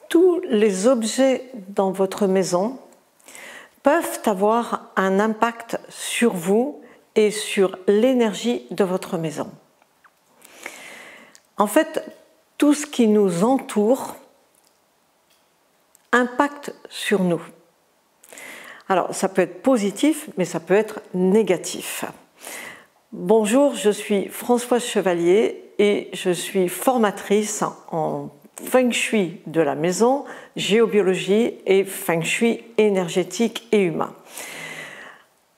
tous les objets dans votre maison peuvent avoir un impact sur vous et sur l'énergie de votre maison. En fait, tout ce qui nous entoure impacte sur nous. Alors, ça peut être positif, mais ça peut être négatif. Bonjour, je suis Françoise Chevalier et je suis formatrice en Feng Shui de la maison, géobiologie et Feng Shui énergétique et humain.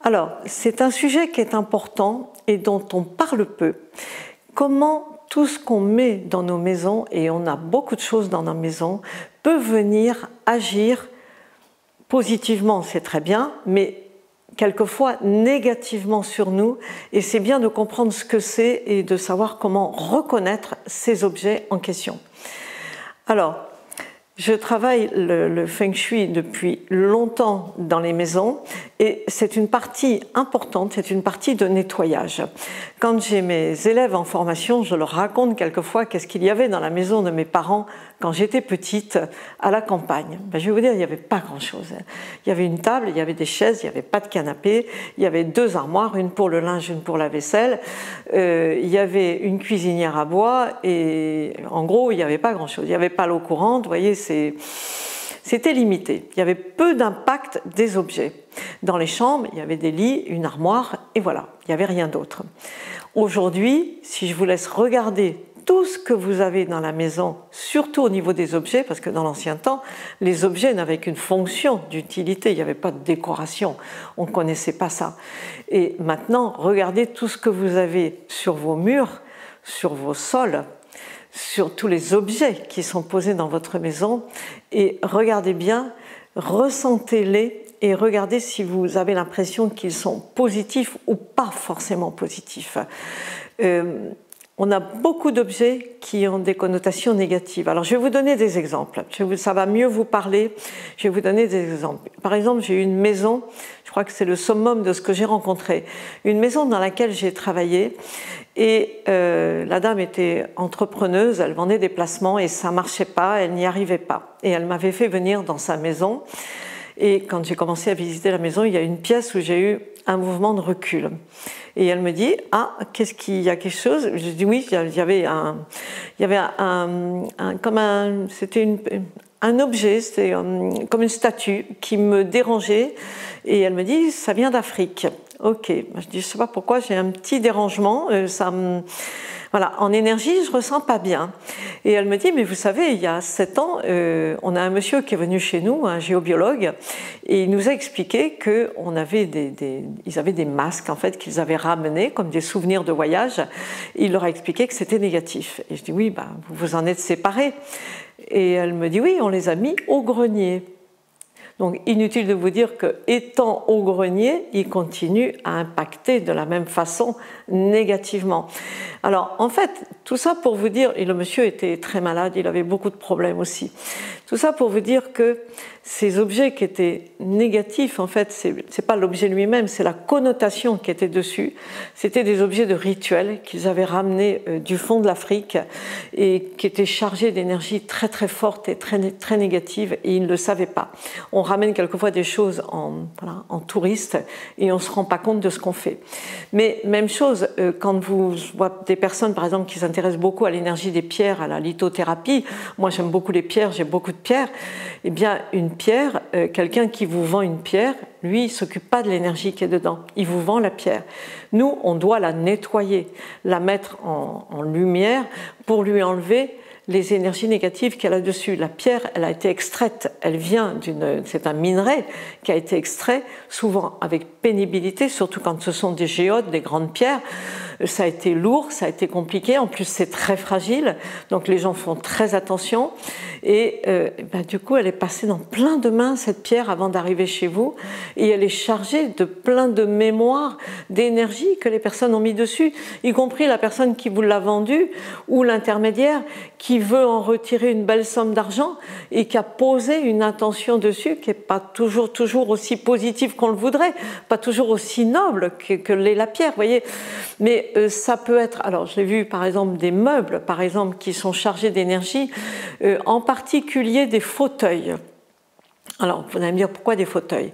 Alors, c'est un sujet qui est important et dont on parle peu. Comment tout ce qu'on met dans nos maisons, et on a beaucoup de choses dans nos maisons, peut venir agir positivement, c'est très bien, mais quelquefois négativement sur nous, et c'est bien de comprendre ce que c'est et de savoir comment reconnaître ces objets en question. Alors, je travaille le Feng Shui depuis longtemps dans les maisons et c'est une partie importante, c'est une partie de nettoyage. Quand j'ai mes élèves en formation, je leur raconte quelquefois qu'est-ce qu'il y avait dans la maison de mes parents quand j'étais petite à la campagne. Je vais vous dire, il n'y avait pas grand-chose. Il y avait une table, il y avait des chaises, il n'y avait pas de canapé, il y avait 2 armoires, une pour le linge, une pour la vaisselle, il y avait une cuisinière à bois et en gros, il n'y avait pas grand-chose. Il n'y avait pas l'eau courante, vous voyez, c'était limité. Il y avait peu d'impact des objets. Dans les chambres, il y avait des lits, une armoire, et voilà, il n'y avait rien d'autre. Aujourd'hui, si je vous laisse regarder tout ce que vous avez dans la maison, surtout au niveau des objets, parce que dans l'ancien temps, les objets n'avaient qu'une fonction d'utilité, il n'y avait pas de décoration, on ne connaissait pas ça. Et maintenant, regardez tout ce que vous avez sur vos murs, sur vos sols, sur tous les objets qui sont posés dans votre maison et regardez bien, ressentez-les et regardez si vous avez l'impression qu'ils sont positifs ou pas forcément positifs. On a beaucoup d'objets qui ont des connotations négatives. Alors je vais vous donner des exemples, ça va mieux vous parler, je vais vous donner des exemples. Par exemple, j'ai eu une maison, je crois que c'est le summum de ce que j'ai rencontré, une maison dans laquelle j'ai travaillé et la dame était entrepreneuse, elle vendait des placements et ça ne marchait pas, elle n'y arrivait pas. Et elle m'avait fait venir dans sa maison et quand j'ai commencé à visiter la maison, il y a une pièce où j'ai eu un mouvement de recul. Et elle me dit « Ah, qu'est-ce qu'il y a quelque chose ?» Je dis « Oui, il y avait c'était un objet, c'était comme une statue qui me dérangeait. » Et elle me dit « Ça vient d'Afrique. » Ok, je dis « Je ne sais pas pourquoi, j'ai un petit dérangement, voilà, en énergie, je ne ressens pas bien. » Et elle me dit « Mais vous savez, il y a 7 ans, on a un monsieur qui est venu chez nous, un géobiologue, et il nous a expliqué qu'ils avaient des masques en fait, qu'ils avaient ramenés comme des souvenirs de voyage. Il leur a expliqué que c'était négatif. » Et je dis « Oui, vous vous en êtes séparés. » Et elle me dit « Oui, on les a mis au grenier. » Donc inutile de vous dire qu'étant au grenier, il continue à impacter de la même façon négativement. Alors en fait, tout ça pour vous dire, et le monsieur était très malade, il avait beaucoup de problèmes aussi, tout ça pour vous dire que ces objets qui étaient négatifs, en fait, c'est pas l'objet lui-même, c'est la connotation qui était dessus. C'était des objets de rituel qu'ils avaient ramenés du fond de l'Afrique et qui étaient chargés d'énergie très très forte et très, très négative et ils ne le savaient pas. On ramène quelquefois des choses en touriste et on ne se rend pas compte de ce qu'on fait. Mais même chose, quand vous voyez des personnes par exemple qui s'intéressent beaucoup à l'énergie des pierres, à la lithothérapie, moi j'aime beaucoup les pierres, j'ai beaucoup de pierres, eh bien une pierre, quelqu'un qui vous vend une pierre, lui il ne s'occupe pas de l'énergie qui est dedans, il vous vend la pierre. Nous on doit la nettoyer, la mettre en lumière pour lui enlever les énergies négatives qu'elle a dessus. La pierre, elle a été extraite, elle vient c'est un minerai qui a été extrait, souvent avec pénibilité, surtout quand ce sont des géodes, des grandes pierres. Ça a été lourd, ça a été compliqué, en plus c'est très fragile, donc les gens font très attention. Et du coup, elle est passée dans plein de mains, cette pierre, avant d'arriver chez vous, et elle est chargée de plein de mémoires, d'énergie que les personnes ont mis dessus, y compris la personne qui vous l'a vendue, ou l'intermédiaire qui veut en retirer une belle somme d'argent et qui a posé une intention dessus qui n'est pas toujours aussi positive qu'on le voudrait, pas toujours aussi noble que l'est la pierre, vous voyez. Mais ça peut être, alors j'ai vu par exemple des meubles, par exemple, qui sont chargés d'énergie, en particulier des fauteuils. Alors, vous allez me dire, pourquoi des fauteuils?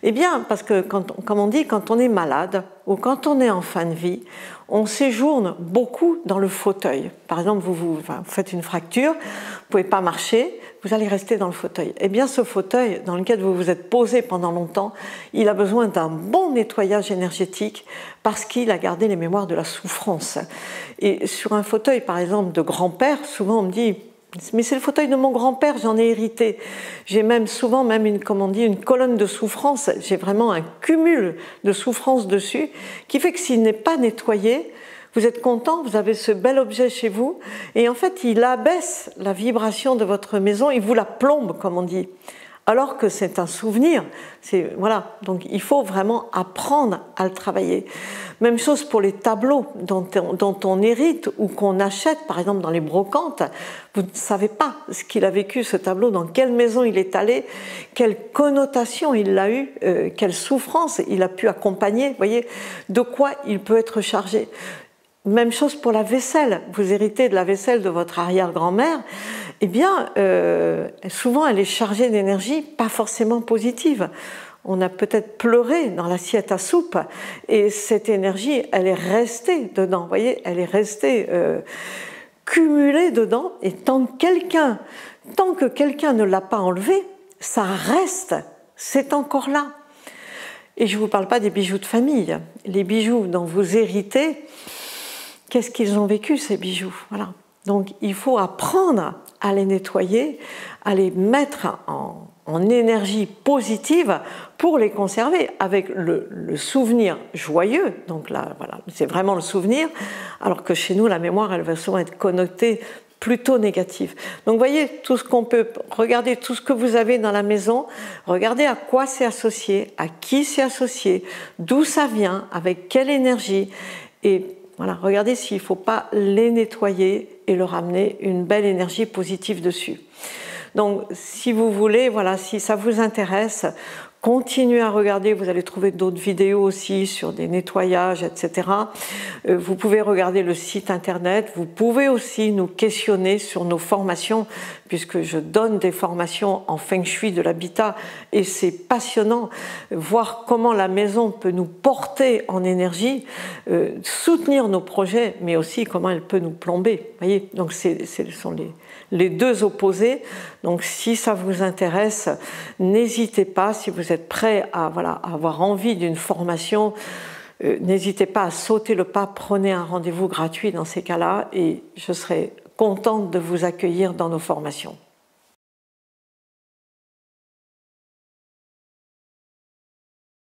Eh bien, parce que, comme on dit, quand on est malade ou quand on est en fin de vie, on séjourne beaucoup dans le fauteuil. Par exemple, vous faites une fracture, vous ne pouvez pas marcher, vous allez rester dans le fauteuil. Eh bien, ce fauteuil dans lequel vous vous êtes posé pendant longtemps, il a besoin d'un bon nettoyage énergétique parce qu'il a gardé les mémoires de la souffrance. Et sur un fauteuil, par exemple, de grand-père, souvent on me dit... Mais c'est le fauteuil de mon grand-père, j'en ai hérité. J'ai même souvent une colonne de souffrance. J'ai vraiment un cumul de souffrance dessus qui fait que s'il n'est pas nettoyé, vous êtes content, vous avez ce bel objet chez vous et en fait il abaisse la vibration de votre maison, il vous la plombe comme on dit. Alors que c'est un souvenir, voilà. Donc il faut vraiment apprendre à le travailler. Même chose pour les tableaux dont on hérite ou qu'on achète, par exemple dans les brocantes. Vous ne savez pas ce qu'il a vécu, ce tableau, dans quelle maison il est allé, quelle connotation il a eu, quelle souffrance il a pu accompagner, vous voyez, de quoi il peut être chargé. Même chose pour la vaisselle. Vous héritez de la vaisselle de votre arrière-grand-mère, eh bien, souvent elle est chargée d'énergie pas forcément positive. On a peut-être pleuré dans l'assiette à soupe et cette énergie, elle est restée dedans, vous voyez, elle est restée cumulée dedans et tant que quelqu'un ne l'a pas enlevée, ça reste, c'est encore là. Et je ne vous parle pas des bijoux de famille. Les bijoux dont vous héritez, qu'est-ce qu'ils ont vécu ces bijoux? Voilà. Donc il faut apprendre à les nettoyer, à les mettre en énergie positive pour les conserver avec le souvenir joyeux. Donc là, voilà, c'est vraiment le souvenir, alors que chez nous, la mémoire, elle va souvent être connotée plutôt négative. Donc vous voyez, tout ce qu'on peut, regardez tout ce que vous avez dans la maison, regardez à quoi c'est associé, à qui c'est associé, d'où ça vient, avec quelle énergie, et voilà, regardez s'il ne faut pas les nettoyer et leur amener une belle énergie positive dessus. Donc, si vous voulez, voilà, si ça vous intéresse, continuez à regarder, vous allez trouver d'autres vidéos aussi sur des nettoyages, etc. Vous pouvez regarder le site internet, vous pouvez aussi nous questionner sur nos formations, puisque je donne des formations en Feng Shui de l'habitat et c'est passionnant, voir comment la maison peut nous porter en énergie, soutenir nos projets, mais aussi comment elle peut nous plomber. Vous voyez, donc ce sont les deux opposés. Donc si ça vous intéresse, n'hésitez pas, si vous êtes prêt à avoir envie d'une formation, n'hésitez pas à sauter le pas, prenez un rendez-vous gratuit dans ces cas-là et je serai contente de vous accueillir dans nos formations.